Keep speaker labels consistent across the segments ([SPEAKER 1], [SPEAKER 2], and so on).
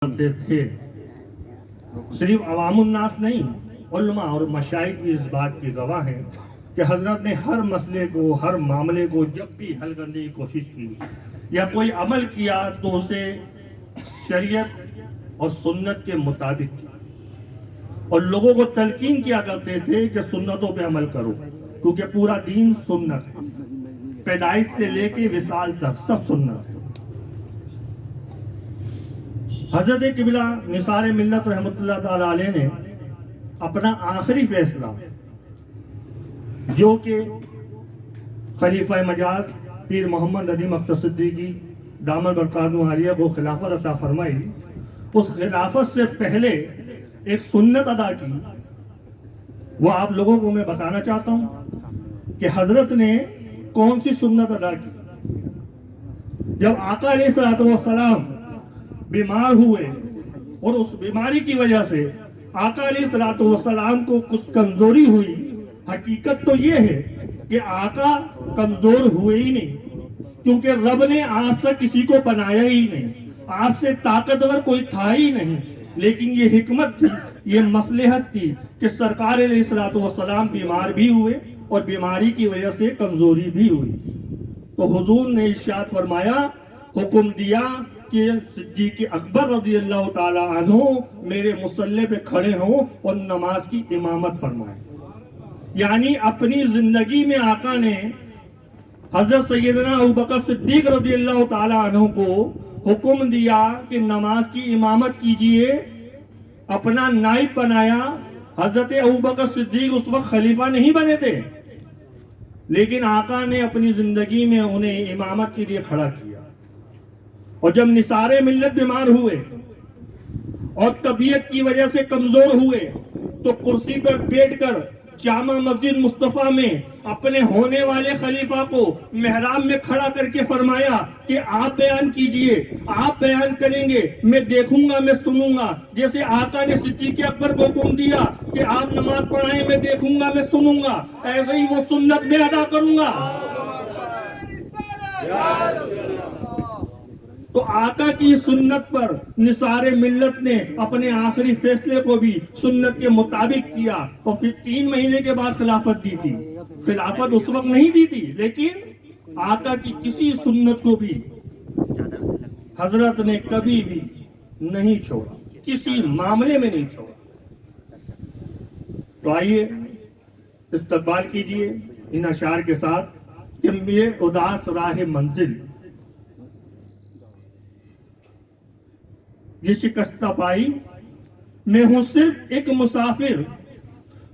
[SPEAKER 1] کرتے تھے. صرف عوام الناس نہیں، علماء اور مشائخ بھی اس بات کی گواہ ہیں کہ حضرت نے ہر مسئلے کو، ہر معاملے کو جب بھی حل کرنے کی کوشش کی یا کوئی عمل کیا تو اسے شریعت اور سنت کے مطابق کیا، اور لوگوں کو تلقین کیا کرتے تھے کہ سنتوں پہ عمل کرو، کیونکہ پورا دین سنت ہے، پیدائش سے لے کے وصال تک سب سنت ہے. حضرت قبلہ نثار ملت رحمۃ اللہ تعالی علیہ نے اپنا آخری فیصلہ، جو کہ خلیفہ مجاز پیر محمد ندیم اختر صدیقی دامت برکاتہ عالیہ کو خلافت عطا فرمائی، اس خلافت سے پہلے ایک سنت ادا کی. وہ آپ لوگوں کو میں بتانا چاہتا ہوں کہ حضرت نے کون سی سنت ادا کی. جب آقا علیہ الصلوۃ والسلام بیمار ہوئے اور اس بیماری کی وجہ سے آقا علیہ الصلوۃ والسلام کو کچھ کمزوری ہوئی، حقیقت تو یہ ہے کہ آقا کمزور ہوئے ہی نہیں، کیونکہ رب نے آپ سے کسی کو بنایا ہی نہیں، آپ سے طاقتور کوئی تھا ہی نہیں، لیکن یہ حکمت تھی، یہ مصلحت تھی کہ سرکار علیہ الصلوۃ والسلام بیمار بھی ہوئے اور بیماری کی وجہ سے کمزوری بھی ہوئی. تو حضور نے ارشاد فرمایا، حکم دیا کہ صدیق اکبر رضی اللہ تعالی عنہ میرے مصلی پہ کھڑے ہوں اور نماز کی امامت فرمائیں. یعنی اپنی زندگی میں آقا نے حضرت سیدنا ابوبکر صدیق رضی اللہ تعالی عنہ کو حکم دیا کہ نماز کی امامت کیجئے، اپنا نائب بنایا. حضرت ابوبکر صدیق اس وقت خلیفہ نہیں بنے تھے، لیکن آقا نے اپنی زندگی میں انہیں امامت کے لیے کھڑا کیا. اور جب نثار ملت بیمار ہوئے اور طبیعت کی وجہ سے کمزور ہوئے تو کرسی پر بیٹھ کر جامع مسجد مصطفیٰ میں اپنے ہونے والے خلیفہ کو محراب میں کھڑا کر کے فرمایا کہ آپ بیان کیجئے، آپ بیان کریں گے، میں دیکھوں گا، میں سنوں گا. جیسے آقا نے صدیق اکبر کو حکم دیا کہ آپ نماز پڑھائیں، میں دیکھوں گا، میں سنوں گا، ایسے ہی وہ سنت میں ادا کروں گا. تو آقا کی سنت پر نثار ملت نے اپنے آخری فیصلے کو بھی سنت کے مطابق کیا، اور پھر 3 مہینے کے بعد خلافت دی تھی. خلافت اس وقت نہیں دی تھی، لیکن آقا کی کسی سنت کو بھی حضرت نے کبھی بھی نہیں چھوڑا، کسی معاملے میں نہیں چھوڑا. تو آئیے استقبال کیجئے ان اشعار کے ساتھ کہ میرے اداس راہ منزل، یہ شکستہ پائی میں ہوں صرف ایک مسافر،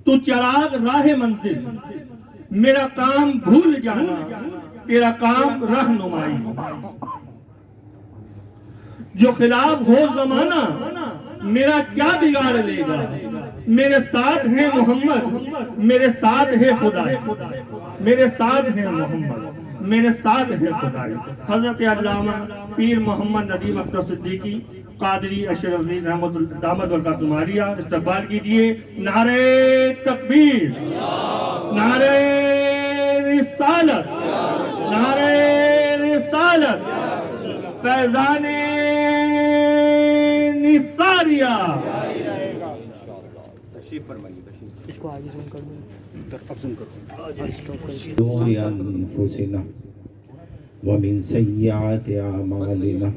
[SPEAKER 1] تو چراغ راہ منزل، میرا کام بھول جانا، تیرا کام رہنمائی. جو خلاف ہو زمانہ میرا کیا بگاڑ لے گا، میرے ساتھ ہے محمد، میرے ساتھ ہے خدا، میرے ساتھ ہے محمد، میرے ساتھ ہے خدا. حضرت علامہ پیر محمد ندیم اختر صدیقی قادری اشرفی رحمۃ اللہ دامت برکاتہ عالیہ، استقبال کیجئے. نعرہ تکبیر، نعرہ رسالت، نعرہ رسالت، فیضان نثاریہ.
[SPEAKER 2] اس کو آگے زوم کر
[SPEAKER 3] شرور انفسنا ومن سیئات اعمالنا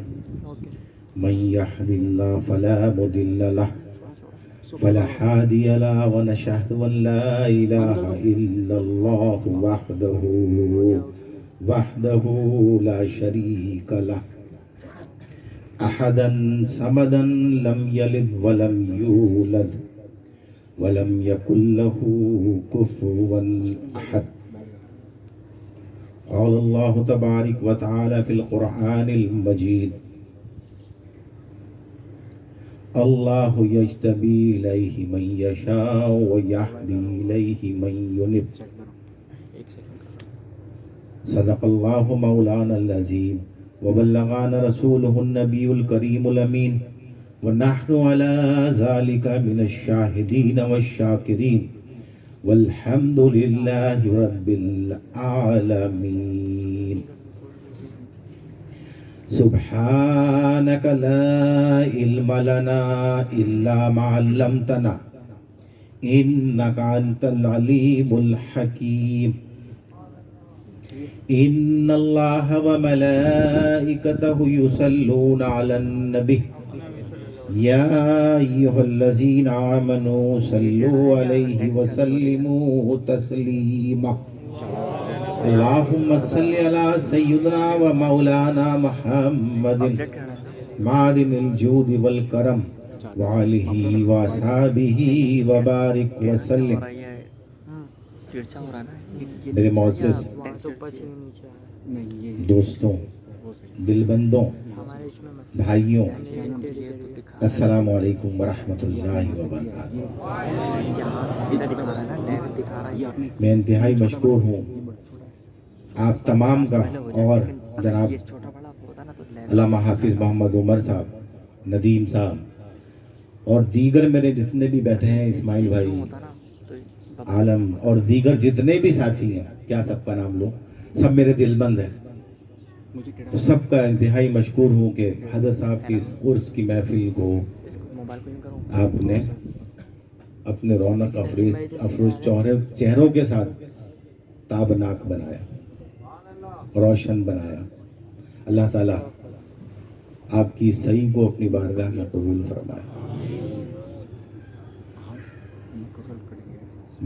[SPEAKER 3] من يهد الله فلا مضل له ولا هادي له ونشهد ان لا اله الا الله وحده لا شريك له احدا صمدا لم يلد ولم يولد ولم يكن له كفوا احد. قال الله تبارك وتعالى في القرآن المجيد: الله يجتبي إليه من يشاء ويهدي إليه من ينيب. صدق الله مولانا العظيم وبلغنا رسوله النبي الكريم الأمين ونحن على ذلك من الشاهدين والشاكرين والحمد لله رب العالمين. سبحانك لا علم لنا إلا ما علمتنا إنك أنت العليم الحكيم إن الله وملائكته يصلون على النبي يا أيها الذين آمنوا صلوا عليه وسلموا تسليما اللهم صل على سيدنا ومولانا محمد معدن الجود والكرم وعليه وصحبه وبارك وسلم. میرے معزز دوستوں، دلبندوں، بھائیوں، السلام علیکم ورحمۃ اللہ وبرکاتہ. میں انتہائی مشکور ہوں آپ تمام کا اور جناب علامہ حافظ محمد عمر صاحب، ندیم صاحب اور دیگر میرے جتنے بھی بیٹھے ہیں، اسماعیل بھائی، عالم اور دیگر جتنے بھی ساتھی ہیں، کیا سب کا نام لوں، سب میرے دل بند ہیں. تو سب کا انتہائی مشکور ہوں کہ حضرت صاحب کی اس عرس کی محفل کو آپ نے اپنے رونق افروز چہروں کے ساتھ تابناک بنایا، روشن بنایا. اللہ تعالیٰ آپ کی صحیح کو اپنی بارگاہ میں قبول فرمائے.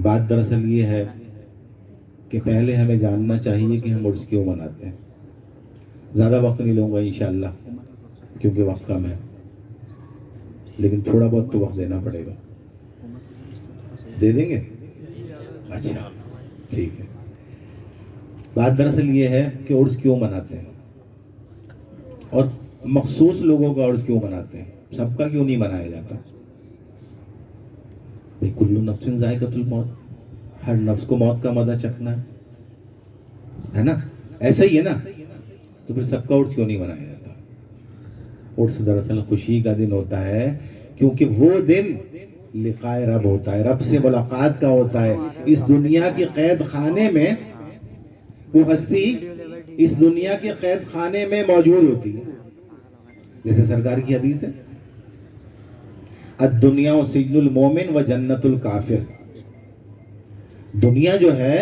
[SPEAKER 3] بات دراصل یہ ہے کہ پہلے ہمیں جاننا چاہیے کہ ہم عرس کیوں مناتے ہیں. زیادہ وقت نہیں لوں گا انشاءاللہ کیونکہ وقت کم ہے، لیکن تھوڑا بہت تو وقت دینا پڑے گا. دے دیں گے؟ اچھا ٹھیک ہے. بات دراصل یہ ہے کہ عرس کیوں مناتے ہیں اور مخصوص لوگوں کا عرس کیوں مناتے ہیں، سب کا کیوں نہیں منایا جاتا. کل نفس ذائقۃ الموت، ہر نفس کو موت کا مزہ چکھنا ہے نا، ایسا ہی ہے نا. تو پھر سب کا عرس کیوں نہیں منایا جاتا. عرس دراصل خوشی کا دن ہوتا ہے کیونکہ وہ دن لقائے رب ہوتا ہے، رب سے ملاقات کا ہوتا ہے. اس دنیا کی قید خانے میں وہ ہستی اس دنیا کے قید خانے میں موجود ہوتی ہے. جیسے سرکار کی حدیث ہے، الدنیا سجن المومن و جنت الکافر. دنیا جو ہے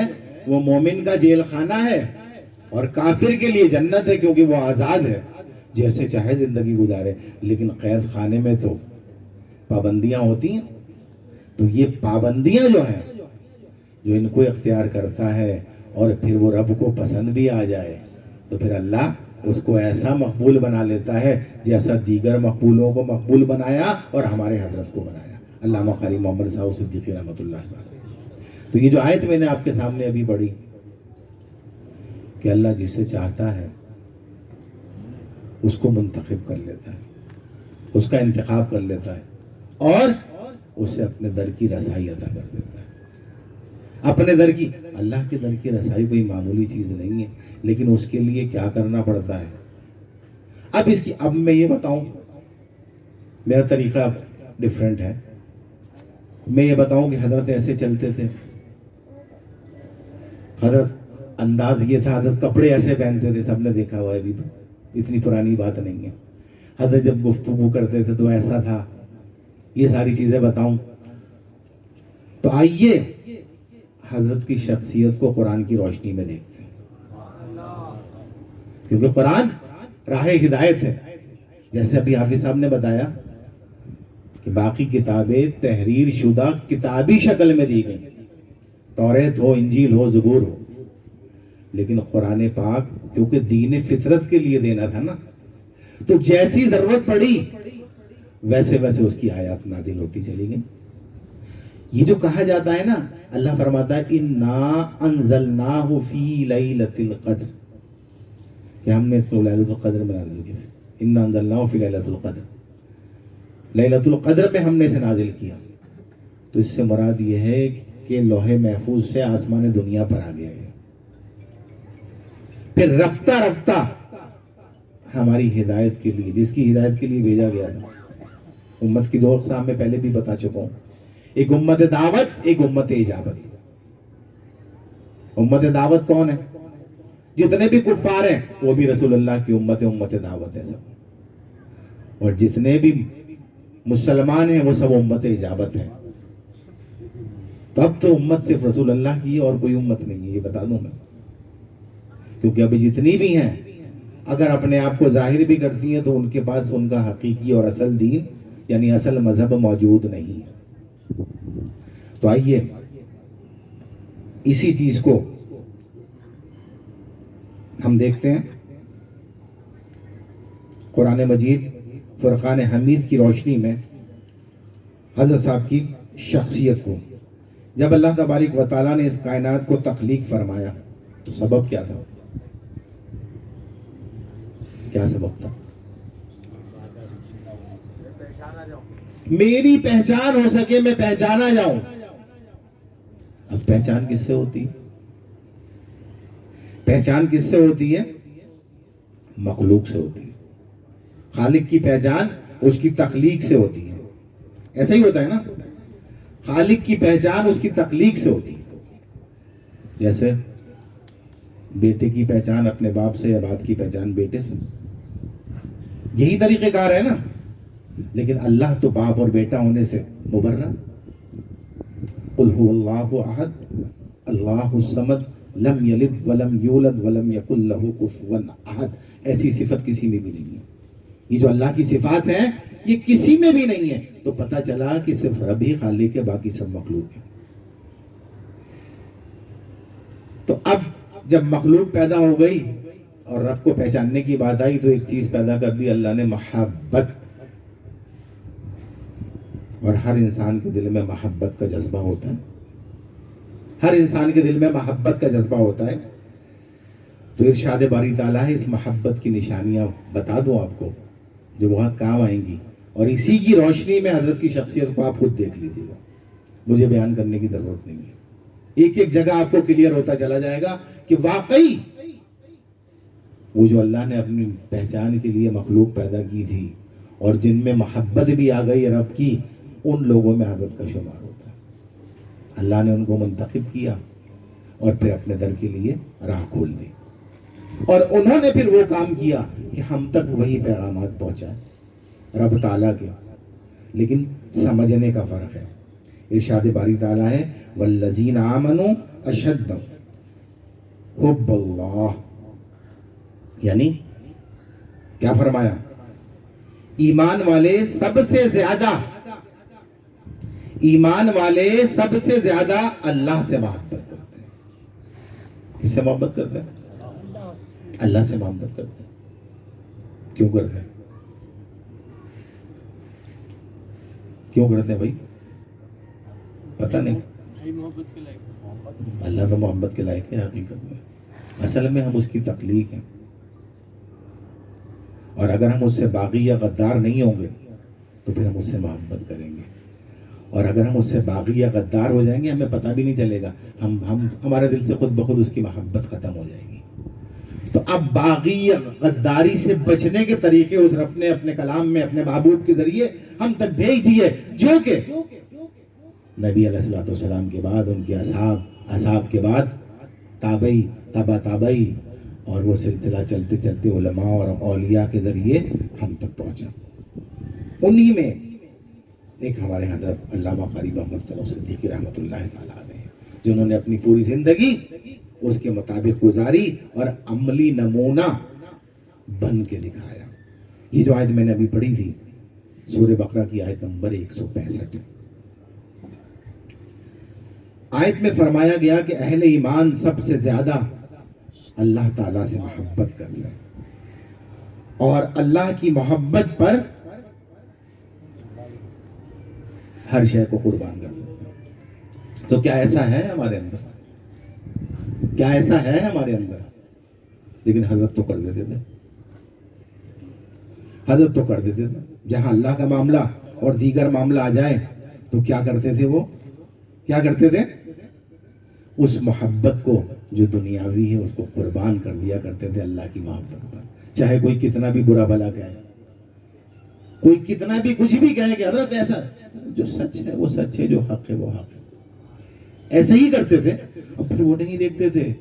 [SPEAKER 3] وہ مومن کا جیل خانہ ہے اور کافر کے لیے جنت ہے، کیونکہ وہ آزاد ہے، جیسے چاہے زندگی گزارے. لیکن قید خانے میں تو پابندیاں ہوتی ہیں. تو یہ پابندیاں جو ہیں، جو ان کو اختیار کرتا ہے اور پھر وہ رب کو پسند بھی آ جائے، تو پھر اللہ اس کو ایسا مقبول بنا لیتا ہے جیسا دیگر مقبولوں کو مقبول بنایا اور ہمارے حضرت کو بنایا، علامہ قاری محمد صاحب صدیقی رحمۃ اللہ علیہ. تو یہ جو آیت میں نے آپ کے سامنے ابھی پڑھی کہ اللہ جس سے چاہتا ہے اس کو منتخب کر لیتا ہے، اس کا انتخاب کر لیتا ہے اور اسے اپنے در کی رسائی عطا کر دیتا ہے. اپنے در کی، اللہ کے در کی رسائی کوئی معمولی چیز نہیں ہے، لیکن اس کے لیے کیا کرنا پڑتا ہے. اب میں یہ بتاؤں، میرا طریقہ ڈیفرنٹ ہے. میں یہ بتاؤں کہ حضرت ایسے چلتے تھے، حضرت انداز یہ تھا، حضرت کپڑے ایسے پہنتے تھے، سب نے دیکھا ہوا ہے، ابھی تو اتنی پرانی بات نہیں ہے. حضرت جب گفتگو کرتے تھے تو ایسا تھا. یہ ساری چیزیں بتاؤں تو آئیے حضرت کی شخصیت کو قرآن کی روشنی میں دیکھتے ہیں، کیونکہ قرآن راہ ہدایت ہے. جیسے ابھی حافظ صاحب نے بتایا کہ باقی کتابیں تحریر شدہ کتابی شکل میں دی گئی، توریت ہو، انجیل ہو، زبور ہو، لیکن قرآن پاک کیونکہ دین فطرت کے لیے دینا تھا نا، تو جیسی ضرورت پڑی ویسے ویسے اس کی آیات نازل ہوتی چلی گئی. یہ جو کہا جاتا ہے نا، اللہ فرماتا ہے انا انزلناہ فی لیلۃ القدر، کہ ہم نے اس کو لیلۃ القدر میں نازل کیا. انا انزلناہ فی لیلۃ القدر، لیلۃ القدر میں ہم نے اسے نازل کیا. تو اس سے مراد یہ ہے کہ لوح محفوظ سے آسمان دنیا پر آ گیا ہے. پھر رفتہ رفتہ ہماری ہدایت کے لیے، جس کی ہدایت کے لیے بھیجا گیا تھا. امت کی دو اقسام میں پہلے بھی بتا چکا ہوں، ایک امت دعوت، ایک امت اجابت. امت دعوت کون ہے؟ جتنے بھی کفار ہیں وہ بھی رسول اللہ کی امت دعوت ہے سب، اور جتنے بھی مسلمان ہیں وہ سب امت اجابت ہیں. تب تو امت صرف رسول اللہ کی اور کوئی امت نہیں ہے، یہ بتا دوں میں. کیونکہ ابھی جتنی بھی ہیں اگر اپنے آپ کو ظاہر بھی کرتی ہیں تو ان کے پاس ان کا حقیقی اور اصل دین یعنی اصل مذہب موجود نہیں ہے. تو آئیے اسی چیز کو ہم دیکھتے ہیں قرآن مجید فرقان حمید کی روشنی میں حضرت صاحب کی شخصیت کو. جب اللہ تبارک و تعالیٰ نے اس کائنات کو تخلیق فرمایا تو سبب کیا تھا؟ کیا سبب تھا؟ میری پہچان ہو سکے، میں پہچانا جاؤں. اب پہچان کس سے ہوتی ہے؟ پہچان کس سے ہوتی ہے؟ مخلوق سے ہوتی ہے. خالق کی پہچان اس کی تخلیق سے ہوتی ہے. ایسا ہی ہوتا ہے نا، خالق کی پہچان اس کی تخلیق سے ہوتی ہے. جیسے بیٹے کی پہچان اپنے باپ سے یا باپ کی پہچان بیٹے سے، یہی طریقہ کار ہے نا. لیکن اللہ تو باپ اور بیٹا ہونے سے مبرہ. قل هو اللہ احد اللہ الصمد لم یلد ولم یولد ولم یکن لہ کفوا احد. ایسی صفت کسی میں بھی نہیں ہے. یہ جو اللہ کی صفات ہیں یہ کسی میں بھی نہیں ہے. تو پتہ چلا کہ صرف رب ہی خالق ہے، باقی سب مخلوق ہے. تو اب جب مخلوق پیدا ہو گئی اور رب کو پہچاننے کی بات آئی تو ایک چیز پیدا کر دی اللہ نے، محبت. اور ہر انسان کے دل میں محبت کا جذبہ ہوتا ہے. ہر انسان کے دل میں محبت کا جذبہ ہوتا ہے. تو ارشاد باری تعالیٰ ہے اس محبت کی نشانیاں بتا دوں آپ کو جو بہت کام آئیں گی، اور اسی کی روشنی میں حضرت کی شخصیت کو آپ خود دیکھ لیجیے گا. مجھے بیان کرنے کی ضرورت نہیں ہے. ایک ایک جگہ آپ کو کلیئر ہوتا چلا جائے گا کہ واقعی وہ جو اللہ نے اپنی پہچان کے لیے مخلوق پیدا کی تھی اور جن میں محبت بھی آ گئی رب کی، ان لوگوں میں حضرت کا شمار ہوتا ہے. اللہ نے ان کو منتخب کیا اور پھر اپنے در کے لیے راہ کھول دی، اور انہوں نے پھر وہ کام کیا کہ ہم تک وہی پیغامات پہنچائے رب تعالیٰ کے. لیکن سمجھنے کا فرق ہے. ارشاد باری تعالیٰ ہے والذین آمنوا اشد حب اللہ. یعنی کیا فرمایا؟ ایمان والے سب سے زیادہ اللہ سے محبت کرتے ہیں. کس سے محبت کرتے ہیں؟ اللہ سے محبت کرتے ہیں. کیوں کرتے ہیں؟ کیوں کرتے ہیں بھائی؟ پتہ نہیں. اللہ تو محبت کے لائق ہے حقیقت میں. اصل میں ہم اس کی تخلیق ہیں، اور اگر ہم اس سے باغی یا غدار نہیں ہوں گے تو پھر ہم اس سے محبت کریں گے. اور اگر ہم اس سے باغی یا غدار ہو جائیں گے ہمیں پتہ بھی نہیں چلے گا، ہمارے دل سے خود بخود اس کی محبت ختم ہو جائے گی. تو اب باغی یا غداری سے بچنے کے طریقے اس رب نے اپنے کلام میں اپنے محبوب کے ذریعے ہم تک بھیج دیے، جو کہ نبی علیہ الصلوۃ والسلام کے بعد ان کے اصحاب کے بعد تابعی تبع تابعی، اور وہ سلسلہ چلتے چلتے علماء اور اولیاء کے ذریعے ہم تک پہنچا. انہی میں ایک ہمارے حضرت علامہ قاری محمد صلی اللہ صدیقی رحمۃ اللہ تعالیٰ علیہ، جنہوں نے اپنی پوری زندگی اس کے مطابق گزاری اور عملی نمونہ بن کے دکھایا. یہ جو آیت میں نے ابھی پڑھی تھی سورہ بقرہ کی آیت نمبر 165، آیت میں فرمایا گیا کہ اہل ایمان سب سے زیادہ اللہ تعالیٰ سے محبت کر لیں اور اللہ کی محبت پر ہر شے کو قربان کر دیں. تو کیا ایسا ہے ہمارے اندر؟ کیا ایسا ہے ہمارے اندر؟ لیکن حضرت تو کر دیتے تھے. حضرت تو کر دیتے تھے. جہاں اللہ کا معاملہ اور دیگر معاملہ آ جائے تو کیا کرتے تھے؟ وہ کیا کرتے تھے؟ اس محبت کو جو دنیاوی ہے اس کو قربان کر دیا کرتے تھے اللہ کی محبت پر. چاہے کوئی کتنا بھی برا بھلا کہے، کوئی کتنا بھی کچھ بھی کہے کہ حضرت ایسا، جو سچ ہے وہ سچ ہے، جو حق ہے وہ حق ہے. ایسے ہی کرتے تھے. اور پھر وہ نہیں دیکھتے تھے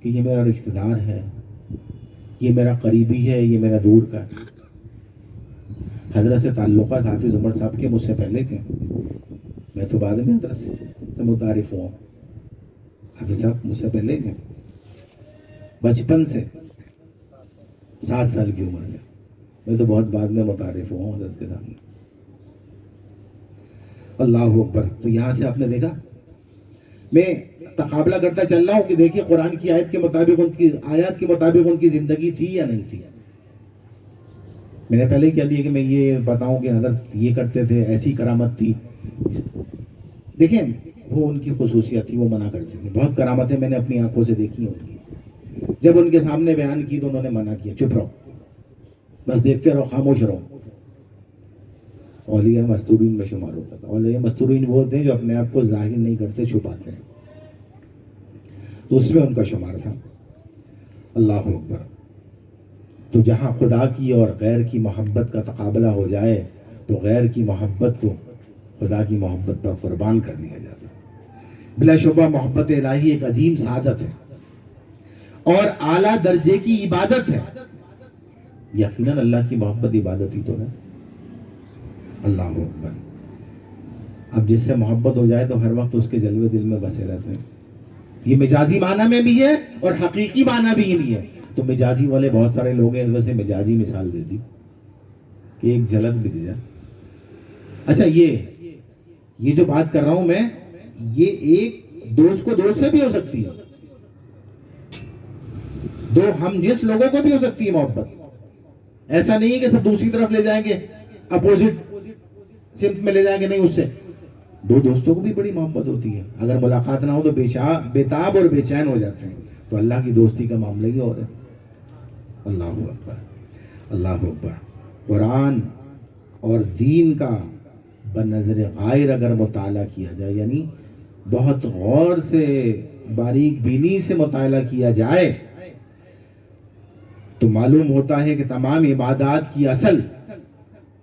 [SPEAKER 3] کہ یہ میرا رشتہ دار ہے، یہ میرا قریبی ہے، یہ میرا دور کا ہے. حضرت سے تعلقات حافظ عمر صاحب کے مجھ سے پہلے کے، میں تو بعد میں حضرت سے متعارف ہوا. حافظ صاحب مجھ سے پہلے کے، بچپن سے 7 سال کی عمر سے. میں تو بہت بعد میں متعارف ہوا ہوں حضرت کے سامنے. اللہ اکبر. تو یہاں سے آپ نے دیکھا میں تقابلہ کرتا چل رہا ہوں کہ دیکھیے قرآن کی آیت کے مطابق آیات کے مطابق ان کی زندگی تھی یا نہیں تھی. میں نے پہلے ہی کہہ دیا کہ میں یہ بتاؤں کہ حضرت یہ کرتے تھے، ایسی کرامت تھی. دیکھیں وہ ان کی خصوصیت تھی، وہ منع کرتے تھے. بہت کرامتیں میں نے اپنی آنکھوں سے دیکھی ہیں ان کی. جب ان کے سامنے بیان کی تو انہوں نے منع کیا، چپ رہو، بس دیکھتے رہو، خاموش رہو. اولیاء مستورین میں شمار ہوتا تھا. اولیاء مستورین وہ ہوتے ہیں جو اپنے آپ کو ظاہر نہیں کرتے، چھپاتے ہیں، تو اس میں ان کا شمار تھا. اللہ اکبر. تو جہاں خدا کی اور غیر کی محبت کا تقابلہ ہو جائے تو غیر کی محبت کو خدا کی محبت پر قربان کر دیا جاتا ہے. بلا شبہ محبت الہی ایک عظیم سعادت ہے اور اعلیٰ درجے کی عبادت ہے. یقیناً اللہ کی محبت عبادت ہی تو ہے. اللہ اکبر. اب جس سے محبت ہو جائے تو ہر وقت اس کے جلوے دل میں بسے رہتے ہیں. یہ مجازی معنی میں بھی ہے اور حقیقی معنی بھی نہیں ہے. تو مجازی والے بہت سارے لوگ ہیں، اس وجہ سے مجازی مثال دے دی کہ ایک جھلک دکھ جائے. اچھا یہ جو بات کر رہا ہوں میں، یہ ایک دوست کو دوست سے بھی ہو سکتی ہے، دو ہم جس لوگوں کو بھی ہو سکتی ہے محبت. ایسا نہیں ہے کہ سب دوسری طرف لے جائیں گے، اپوزٹ سمت میں لے جائیں گے، نہیں. اس سے دو دوستوں کو بھی بڑی محبت ہوتی ہے. اگر ملاقات نہ ہو تو بےتاب اور بے چین ہو جاتے ہیں. تو اللہ کی دوستی کا معاملہ ہی اور ہے. اللہ اکبر. اللہ اکبر. قرآن اور دین کا بنظر غائر اگر مطالعہ کیا جائے، یعنی بہت غور سے باریک بینی سے مطالعہ کیا جائے، تو معلوم ہوتا ہے کہ تمام عبادات کی اصل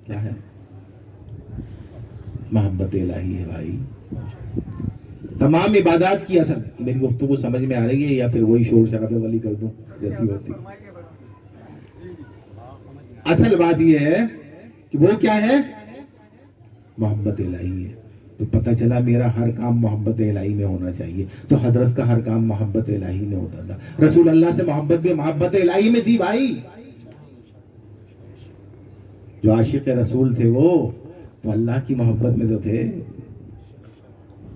[SPEAKER 3] کیا ہے؟ محبت الہی ہے بھائی. تمام عبادات کی اصل. میری گفتگو سمجھ میں آ رہی ہے یا پھر وہی شور شرابے والی کر دوں جیسی ہوتی؟ اصل بات یہ ہے کہ وہ کیا ہے؟ محبت الہی ہے. تو پتہ چلا میرا ہر کام محبت الہی میں ہونا چاہیے. تو حضرت کا ہر کام محبت الہی میں ہوتا تھا. رسول اللہ سے محبت بھی محبت الہی میں تھی بھائی. جو عاشق رسول تھے وہ تو اللہ کی محبت میں تو تھے،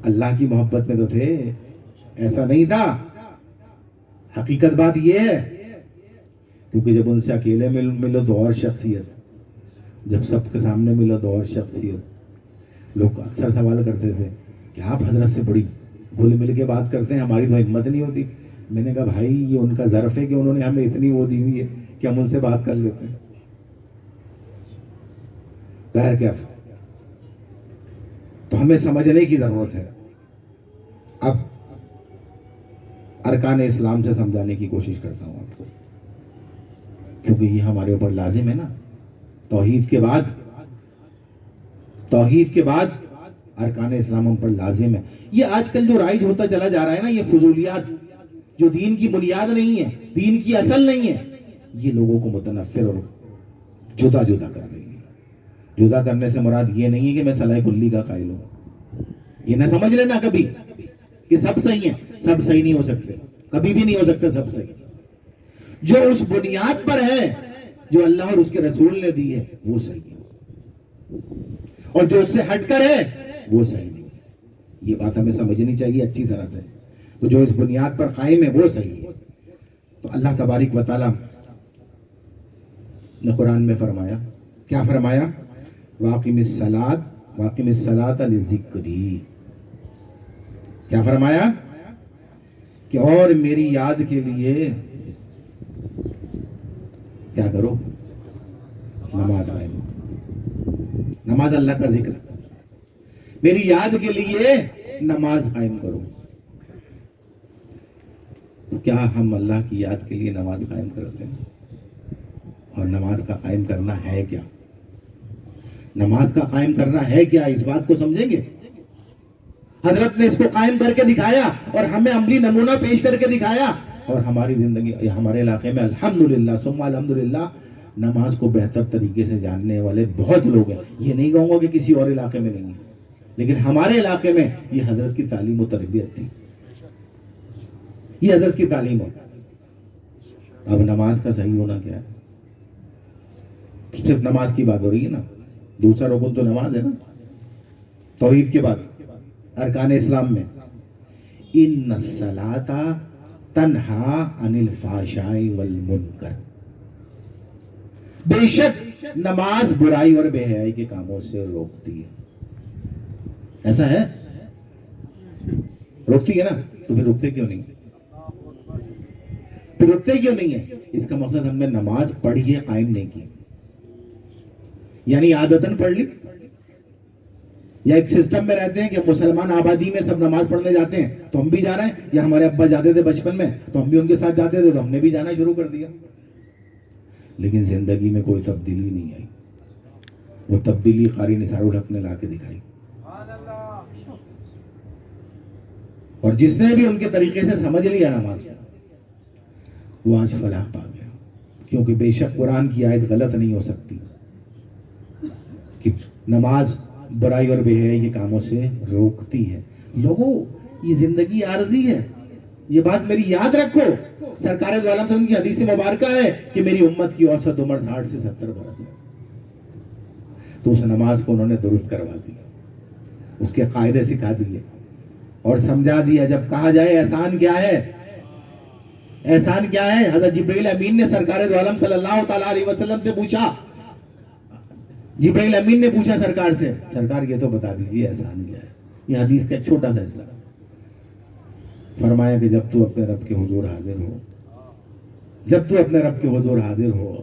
[SPEAKER 3] اللہ کی محبت میں تو تھے. ایسا نہیں تھا. حقیقت بات یہ ہے، کیونکہ جب ان سے اکیلے ملو تو اور شخصیت، جب سب کے سامنے ملو تو اور شخصیت. لوگ اکثر سوال کرتے تھے کہ آپ حضرت سے بڑی گھل مل کے بات کرتے ہیں، ہماری تو ہمت نہیں ہوتی. میں نے کہا بھائی یہ ان کا ظرف ہے کہ انہوں نے ہمیں اتنی وہ دی ہوئی ہے کہ ہم ان سے بات کر لیتے ہیں. غیر کیف. تو ہمیں سمجھنے کی ضرورت ہے. اب ارکان اسلام سے سمجھانے کی کوشش کرتا ہوں آپ کو، کیونکہ یہ ہمارے اوپر لازم ہے نا. توحید کے بعد ارکان اسلام ہم پر لازم ہے. یہ آج کل جو رائج ہوتا چلا جا رہا ہے نا، یہ فضولیات جو دین کی بنیاد نہیں ہے، دین کی اصل نہیں ہے، یہ لوگوں کو متنفر اور جدا کر رہی ہے. جدا کرنے سے مراد یہ نہیں ہے کہ میں صلاح کلی کا قائل ہوں. یہ نہ سمجھ لینا کبھی کہ سب صحیح ہیں. سب صحیح نہیں ہو سکتے، کبھی بھی نہیں ہو سکتے سب صحیح. جو اس بنیاد پر ہے جو اللہ اور اس کے رسول نے دی ہے وہ صحیح ہے، اور جو اس سے ہٹ کر ہے وہ صحیح نہیں ہے. یہ بات ہمیں سمجھنی چاہیے اچھی طرح سے. تو جو اس بنیاد پر قائم ہے وہ صحیح ہے. تو اللہ تبارک و تعالی نے قرآن میں فرمایا، کیا فرمایا؟ واقم الصلاۃ لذکری. کیا فرمایا؟ کہ اور میری یاد کے لیے کیا کرو؟ نماز قائم. نماز اللہ کا ذکر. میری یاد کے لیے نماز قائم کرو. تو کیا ہم اللہ کی یاد کے لیے نماز قائم کرتے ہیں؟ اور نماز کا قائم کرنا ہے کیا؟ نماز کا قائم کرنا ہے کیا؟ اس بات کو سمجھیں گے. حضرت نے اس کو قائم کر کے دکھایا اور ہمیں عملی نمونہ پیش کر کے دکھایا اور ہماری زندگی ہمارے علاقے میں الحمدللہ ثم الحمدللہ نماز کو بہتر طریقے سے جاننے والے بہت لوگ ہیں. یہ نہیں کہوں گا کہ کسی اور علاقے میں نہیں ہے, لیکن ہمارے علاقے میں یہ حضرت کی تعلیم و تربیت تھی, یہ حضرت کی تعلیم ہو. اب نماز کا صحیح ہونا کیا ہے؟ صرف نماز کی بات ہو رہی ہے نا, دوسرا رکن تو نماز ہے نا. توحید کے بعد ارکان اسلام میں ان الصلاۃ تنہا عن الفحشاء والمنکر, بے شک نماز برائی اور بے حیائی کے کاموں سے روکتی ہے. ایسا ہے, روکتی ہے نا, تو پھر رکتے کیوں نہیں؟ پھر رکتے کیوں نہیں ہے؟ اس کا مقصد ہم نے نماز پڑھی ہے, قائم نہیں کی. یعنی عادتاً پڑھ لی, یا ایک سسٹم میں رہتے ہیں کہ مسلمان آبادی میں سب نماز پڑھنے جاتے ہیں تو ہم بھی جا رہے ہیں, یا ہمارے ابا جاتے تھے بچپن میں تو ہم بھی ان کے ساتھ جاتے تھے تو ہم نے بھی جانا شروع کر دیا. لیکن زندگی میں کوئی تبدیلی نہیں آئی. وہ تبدیلی قاری نثار الحق نے لا کے دکھائی, اور جس نے بھی ان کے طریقے سے سمجھ لیا نماز کو, وہ آج فلاح پا گیا. کیونکہ بے شک قرآن کی آیت غلط نہیں ہو سکتی کہ نماز برائی اور بے حیائی کے کاموں سے روکتی ہے. لوگوں, یہ زندگی عارضی ہے, یہ بات میری یاد رکھو. سرکار دو عالم سے ان کی حدیث مبارکہ ہے کہ میری امت کی اوسط عمر 60 سے 70 برس ہے. تو اس نماز کو انہوں نے درست کروا دیا, اس کے قاعدے سکھا دیے اور سمجھا دیا. جب کہا جائے احسان کیا ہے, احسان کیا ہے, حضرت جبرائیل امین نے سرکار دو عالم صلی اللہ تعالی علیہ وسلم سے پوچھا. جبرائیل امین نے پوچھا سرکار سے, سرکار یہ تو بتا دیجیے احسان کیا ہے. یہ حدیث کا ایک چھوٹا سا حصہ. فرمایا کہ جب تو اپنے رب کے حضور حاضر ہو, جب تو اپنے رب کے حضور حاضر ہو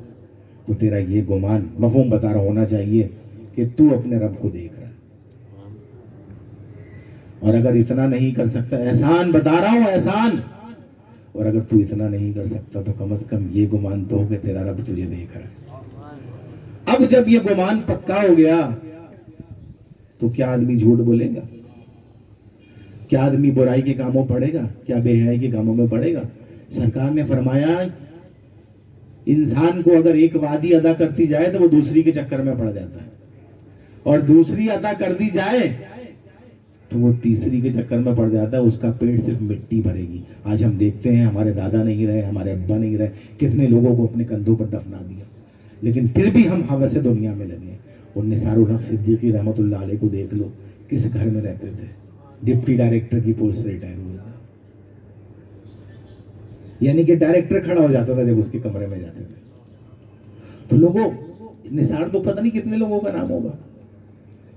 [SPEAKER 3] تو تیرا یہ گمان, مفہوم بتا رہا ہونا چاہیے کہ تو اپنے رب کو دیکھ رہا ہے. اور اگر اتنا نہیں کر سکتا, احسان بتا رہا ہوں احسان, اور اگر تو اتنا نہیں کر سکتا تو کم از کم یہ گمان تو ہو کہ تیرا رب تجھے دیکھ رہا ہے. اب جب یہ گمان پکا ہو گیا تو کیا آدمی جھوٹ بولے گا؟ کیا آدمی برائی کے کاموں پڑے گا؟ کیا بے حیائی کے کاموں میں پڑے گا؟ سرکار نے فرمایا انسان کو اگر ایک وعدی ادا کرتی جائے تو وہ دوسری کے چکر میں پڑ جاتا ہے, اور دوسری ادا کر دی جائے تو وہ تیسری کے چکر میں پڑ جاتا ہے. اس کا پیٹ صرف مٹی بھرے گی. آج ہم دیکھتے ہیں ہمارے دادا نہیں رہے, ہمارے ابا نہیں رہے, کتنے لوگوں کو اپنے کندھوں پر دفنا دیا, لیکن پھر بھی ہم ہوس دنیا میں لگے. اور نثار الحق صدیقی رحمۃ اللہ علیہ کو دیکھ لو, کس گھر میں رہتے تھے, ڈپٹی ڈائریکٹر کی پوسٹ سے ریٹائر ہوئے تھے. یعنی کہ ڈائریکٹر کھڑا ہو جاتا تھا جب اس کے کمرے میں جاتے تھے. تو لوگوں, نثار تو پتہ نہیں کتنے لوگوں کا نام ہوگا,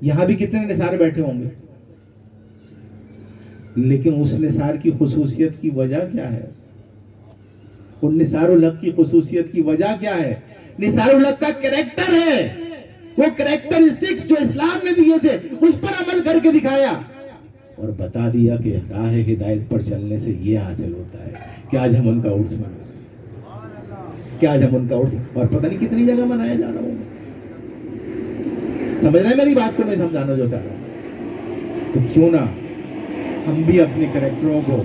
[SPEAKER 3] یہاں بھی کتنے نثار بیٹھے ہوں گے, لیکن اس نثار کی خصوصیت کی وجہ کیا ہے؟ ان نثار الحق کی خصوصیت کی وجہ کیا ہے؟ نثار الحق کا کریکٹر ہے. وہ کریکٹرسٹکس جو اسلام نے دیے تھے اس پر عمل کر کے دکھایا اور بتا دیا کہ راہ ہدایت پر چلنے سے یہ حاصل ہوتا ہے کہ آج ہم ان کا عرس منائیں, کہ آج ہم ان کا عرس, اور پتہ نہیں کتنی جگہ منایا جا رہا ہوں. سمجھ رہے ہیں میری بات کو؟ میں سمجھانا جو چاہ رہا ہوں. تو کیوں نہ ہم بھی اپنے کریکٹروں کو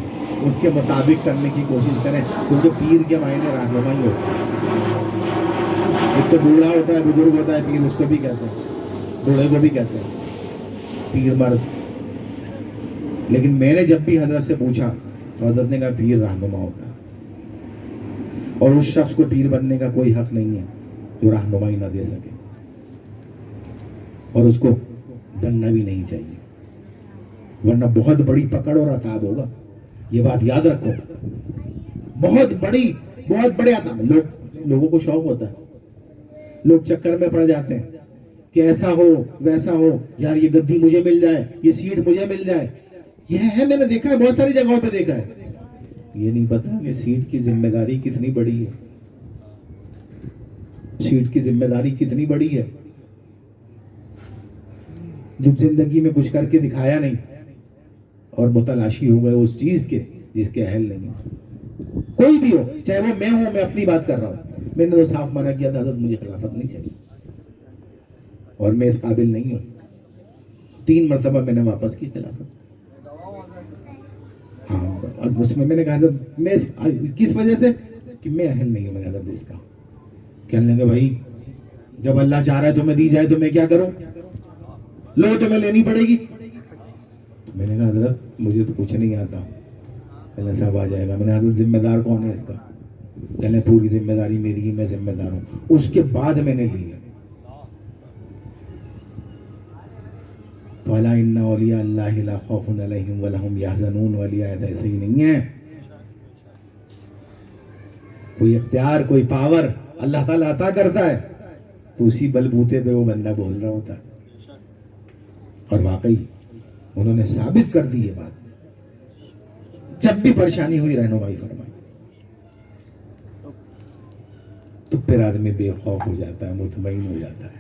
[SPEAKER 3] اس کے مطابق کرنے کی کوشش کریں, کیونکہ پیر کے معنی رہنمائی ہوتا ہے. ایک تو بوڑھا ہوتا ہے, بزرگ ہوتا ہے, پیر اس کو بھی کہتے ہیں, بوڑھے کو بھی کہتے ہیں پیر مرد. لیکن میں نے جب بھی حضرت سے پوچھا تو حضرت نے کہا پیر رہنما ہوتا ہے, اور اس شخص کو پیر بننے کا کوئی حق نہیں ہے جو رہنمائی نہ دے سکے, اور اس کو بننا بھی نہیں چاہیے, ورنہ بہت بڑی پکڑ اور عذاب ہوگا. یہ بات یاد رکھو, بہت بڑے عذاب. لوگوں کو شوق ہوتا ہے, لوگ چکر میں پڑ جاتے ہیں کہ ایسا ہو ویسا ہو, یار یہ گدی مجھے مل جائے, یہ سیٹ مجھے مل جائے. یہ ہے, میں نے دیکھا ہے, بہت ساری جگہوں پہ دیکھا ہے. یہ نہیں پتا کہ سیٹ کی ذمہ داری کتنی بڑی ہے, سیٹ کی ذمہ داری کتنی بڑی ہے. جب زندگی میں کچھ کر کے دکھایا نہیں اور متلاشی ہو گئے اس چیز کے جس کے اہل نہیں ہے, کوئی بھی ہو, چاہے وہ میں ہوں, میں اپنی بات کر رہا ہوں. میں نے تو صاف منع کیا تھا, حضرت مجھے خلافت نہیں چاہیے اور میں اس قابل نہیں ہوں. 3 مرتبہ میں نے واپس کی خلافت. ہاں, اور اس میں نے کہا حضرت میں کس وجہ سے کہ میں اہل نہیں ہوں میں حضرت اس کا. کہنے لگے بھائی جب اللہ چاہ رہا ہے تمہیں دی جائے تو میں کیا کروں, لو تمہیں لینی پڑے گی. تو میں نے کہا حضرت مجھے تو کچھ نہیں آتا. کہنے صاحب آ جائے گا. میں نے حضرت ذمہ دار کون ہے اس کا؟ کہنے پوری ذمہ داری میری ہے, میں ذمہ دار ہوں. اس کے بعد میں نے لی ہے. وَلَا إِنَّ أَوْلِيَاءَ اللَّهِ لَا خَوْفٌ عَلَيْهِمْ وَلَا هُمْ يَحْزَنُونَ. والی آیت ایسے ہی نہیں ہے. کوئی اختیار کوئی پاور اللہ تعالیٰ عطا کرتا ہے تو اسی بلبوتے پہ وہ بندہ بول رہا ہوتا ہے. اور واقعی انہوں نے ثابت کر دی یہ بات. جب بھی پریشانی ہوئی رہنمائی فرمائی. تو پھر آدمی بے خوف ہو جاتا ہے, مطمئن ہو جاتا ہے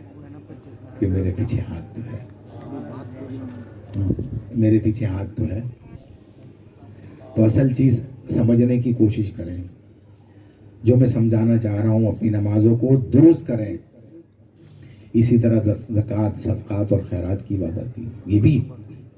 [SPEAKER 3] کہ میرے پیچھے ہاتھ تو ہے, میرے پیچھے ہاتھ تو ہے. تو اصل چیز سمجھنے کی کوشش کریں. جو میں سمجھانا چاہ رہا ہوں اپنی نمازوں کو درست کریں. اسی طرح زکوٰۃ صدقات اور خیرات کی بات آتی ہے. یہ بھی